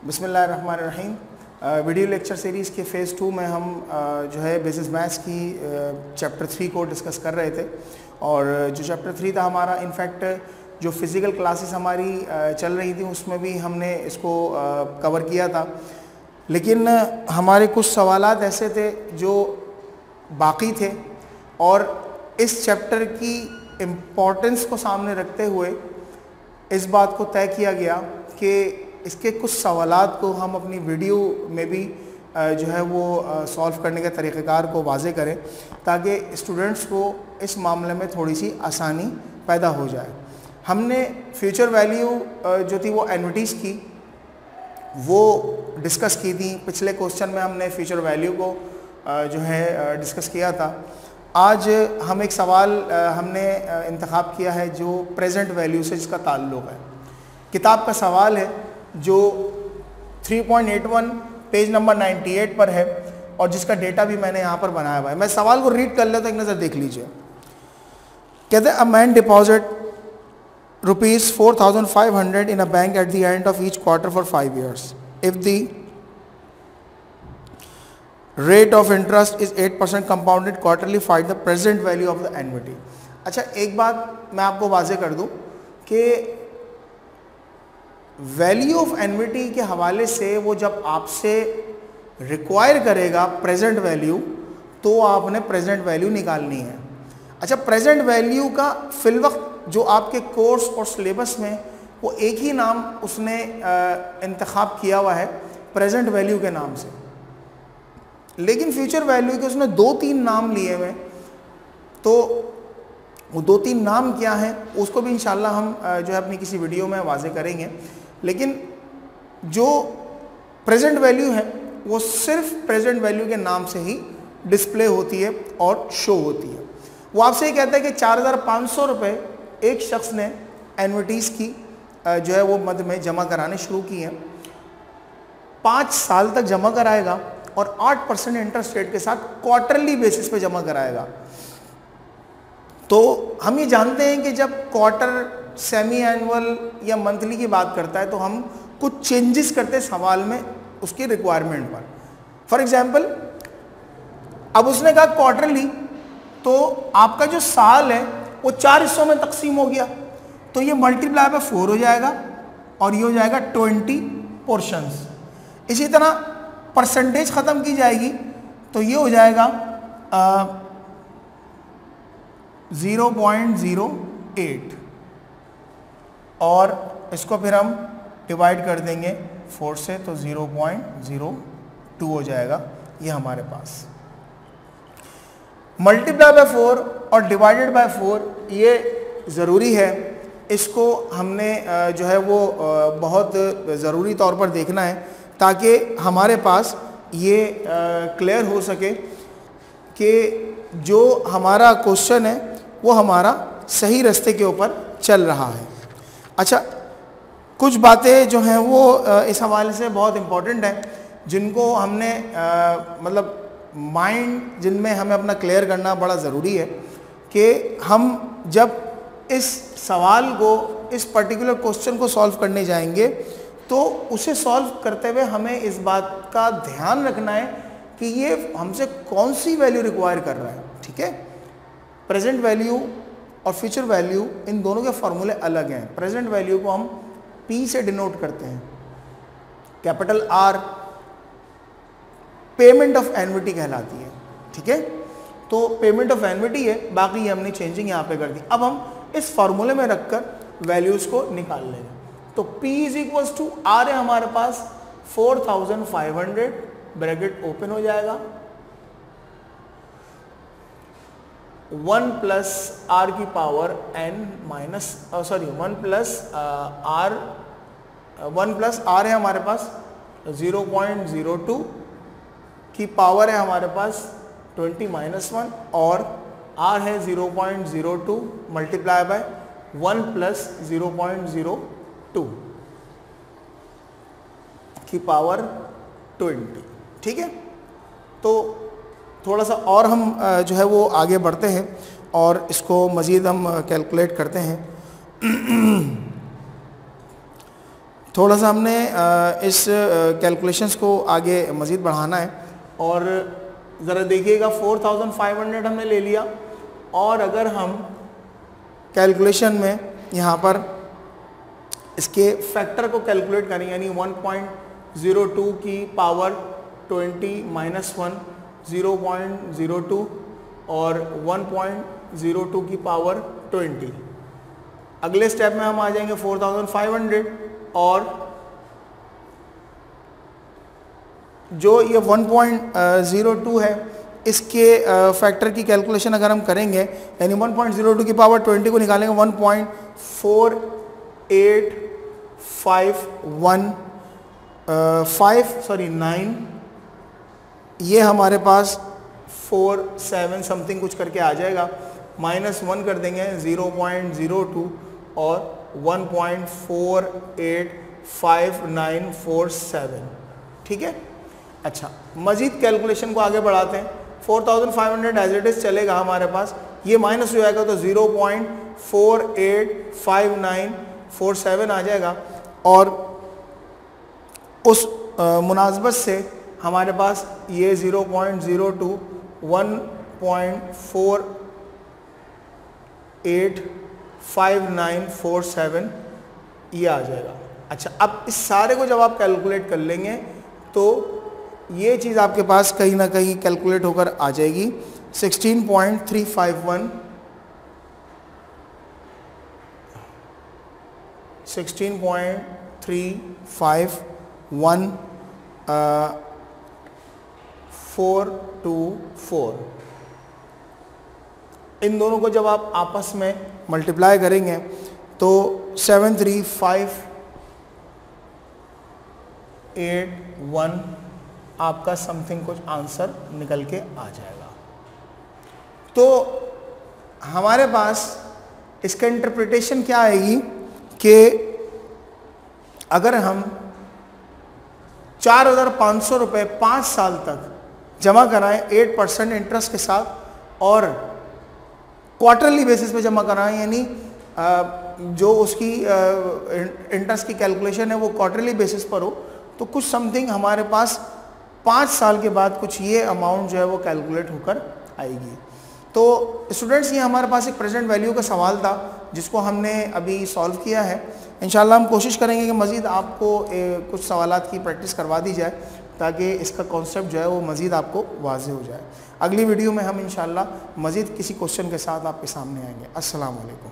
बिस्मिल्लाहिर्रहमानिर्रहीम। Video lecture series के phase 2 में हम जो है बिज़नेस मैथ्स की चैप्टर 3 को डिस्कस कर रहे थे। और जो चैप्टर 3 था हमारा, इनफैक्ट जो फ़िज़िकल क्लासेस हमारी चल रही थी उसमें भी हमने इसको कवर किया था, लेकिन हमारे कुछ सवालात ऐसे थे जो बाकी थे और इस चैप्टर की इम्पोर्टेंस को सामने रखते हुए इस बात को तय किया गया कि इसके कुछ सवालात को हम अपनी वीडियो में भी जो है वो सॉल्व करने के तरीक़ेकार को वाज़े करें, ताकि स्टूडेंट्स को इस मामले में थोड़ी सी आसानी पैदा हो जाए। हमने फ्यूचर वैल्यू जो थी वो एन्युटीज़ की वो डिस्कस की थी। पिछले क्वेश्चन में हमने फ्यूचर वैल्यू को जो है डिस्कस किया था। आज हम एक सवाल हमने इंतखाब किया है जो प्रेजेंट वैल्यू से जिसका ताल्लुक़ है। किताब का सवाल है जो 3.81 पेज नंबर 98 पर है और जिसका डेटा भी मैंने यहाँ पर बनाया हुआ है। मैं सवाल को रीड कर लेता, एक नज़र देख लीजिए। कहते हैं a man deposit ₹4,500 in a bank at the end of each quarter for 5 years. If the rate of interest is 8% compounded quarterly, find the present value of the annuity. अच्छा, एक बात मैं आपको वाज़े कर दूं कि वैल्यू ऑफ एन्युटी के हवाले से वो जब आपसे रिक्वायर करेगा प्रेजेंट वैल्यू, तो आपने प्रेजेंट वैल्यू निकालनी है। अच्छा, प्रेजेंट वैल्यू का फिल वक्त जो आपके कोर्स और सिलेबस में वो एक ही नाम उसने इंतखाब किया हुआ है प्रेजेंट वैल्यू के नाम से, लेकिन फ्यूचर वैल्यू के उसने 2-3 नाम लिए हुए। तो वो 2-3 नाम क्या हैं उसको भी इंशाल्लाह हम जो है अपनी किसी वीडियो में वाज़े करेंगे। लेकिन जो प्रेजेंट वैल्यू है वो सिर्फ प्रेजेंट वैल्यू के नाम से ही डिस्प्ले होती है और शो होती है। वो आपसे ये कहता है कि 4,500 रुपये एक शख्स ने एन्युटीज़ की जो है वो मद में जमा कराने शुरू की हैं। 5 साल तक जमा कराएगा और 8% इंटरेस्ट रेट के साथ क्वार्टरली बेसिस पे जमा कराएगा। तो हम ये जानते हैं कि जब क्वार्टर, सेमी एनुअल या मंथली की बात करता है तो हम कुछ चेंजेस करते हैं सवाल में उसकी रिक्वायरमेंट पर। फॉर एग्जांपल, अब उसने कहा क्वार्टरली, तो आपका जो साल है वो 4 हिस्सों में तकसीम हो गया, तो ये मल्टीप्लाई बाय 4 हो जाएगा और ये हो जाएगा 20 पोर्शंस। इसी तरह परसेंटेज ख़त्म की जाएगी तो ये हो जाएगा 0.08 और इसको फिर हम डिवाइड कर देंगे 4 से तो 0.02 हो जाएगा। ये हमारे पास मल्टीप्लाई बाय 4 और डिवाइडेड बाय 4 ये ज़रूरी है। इसको हमने जो है वो बहुत ज़रूरी तौर पर देखना है ताकि हमारे पास ये क्लियर हो सके कि जो हमारा क्वेश्चन है वो हमारा सही रास्ते के ऊपर चल रहा है। अच्छा, कुछ बातें जो हैं वो इस हवाले से बहुत इम्पोर्टेंट हैं जिनको हमने मतलब माइंड जिनमें हमें अपना क्लियर करना बड़ा ज़रूरी है कि हम जब इस सवाल को, इस पर्टिकुलर क्वेश्चन को सॉल्व करने जाएंगे तो उसे सॉल्व करते हुए हमें इस बात का ध्यान रखना है कि ये हमसे कौन सी वैल्यू रिक्वायर कर रहा है। ठीक है, प्रेजेंट वैल्यू और फ्यूचर वैल्यू इन दोनों के फॉर्मूले अलग हैं। प्रेजेंट वैल्यू को हम P से डिनोट करते हैं, capital R payment of annuity कहलाती है। ठीक है, तो पेमेंट ऑफ एन्युटी है, बाकी ये हमने चेंजिंग यहाँ पे कर दी। अब हम इस फॉर्मूले में रखकर वैल्यूज को निकाल लेंगे। तो P = R है हमारे पास 4,500, ब्रैकेट ओपन हो जाएगा, 1 + R की पावर n माइनस 1 + R है हमारे पास 0.02 की पावर है हमारे पास 20-1 और R है 0.02 मल्टीप्लाई बाय 1 + 0.02 की पावर 20। ठीक है, तो थोड़ा सा और हम जो है वो आगे बढ़ते हैं और इसको मज़ीद हम कैलकुलेट करते हैं। थोड़ा सा हमने इस कैलकुलेशंस को आगे मज़ीद बढ़ाना है। और ज़रा देखिएगा 4500 हमने ले लिया, और अगर हम कैलकुलेशन में यहाँ पर इसके फैक्टर को कैलकुलेट करें, यानी 1.02 की पावर 20 माइनस 1 0.02 और 1.02 की पावर 20। अगले स्टेप में हम आ जाएंगे 4500, और जो ये 1.02 है इसके फैक्टर की कैलकुलेशन अगर हम करेंगे, यानी 1.02 की पावर 20 को निकालेंगे 1.4851 ये हमारे पास 47 समथिंग कुछ करके आ जाएगा। माइनस 1 कर देंगे 0.02 और 1.485947। ठीक है। अच्छा, मजीद कैलकुलेशन को आगे बढ़ाते हैं। 4500 एज इट इज चलेगा हमारे पास, ये माइनस हो जाएगा तो 0.485947 आ जाएगा, और उस मुनासबत से हमारे पास ये 0.02 1.485947 ये आ जाएगा। अच्छा, अब इस सारे को जब आप कैलकुलेट कर लेंगे तो ये चीज़ आपके पास कहीं ना कहीं कैलकुलेट होकर आ जाएगी 16.351 424। इन दोनों को जब आप आपस में मल्टीप्लाई करेंगे तो 73581 आपका समथिंग कुछ आंसर निकल के आ जाएगा। तो हमारे पास इसका इंटरप्रिटेशन क्या आएगी कि अगर हम 4500 रुपये 5 साल तक जमा कराएं 8% इंटरेस्ट के साथ, और क्वार्टरली बेसिस पे जमा कराएं, यानी जो उसकी इंटरेस्ट की कैलकुलेशन है वो क्वार्टरली बेसिस पर हो, तो कुछ समथिंग हमारे पास 5 साल के बाद कुछ ये अमाउंट जो है वो कैलकुलेट होकर आएगी। तो स्टूडेंट्स, ये हमारे पास एक प्रेजेंट वैल्यू का सवाल था जिसको हमने अभी सॉल्व किया है। इंशाल्लाह हम कोशिश करेंगे कि मज़ीद आपको कुछ सवालात की प्रैक्टिस करवा दी जाए ताकि इसका कॉन्सेप्ट जो है वो मज़ीद आपको वाज़ेह हो जाए। अगली वीडियो में हम इंशाल्लाह मज़ीद किसी क्वेश्चन के साथ आपके सामने आएंगे। अस्सलाम वालेकुम।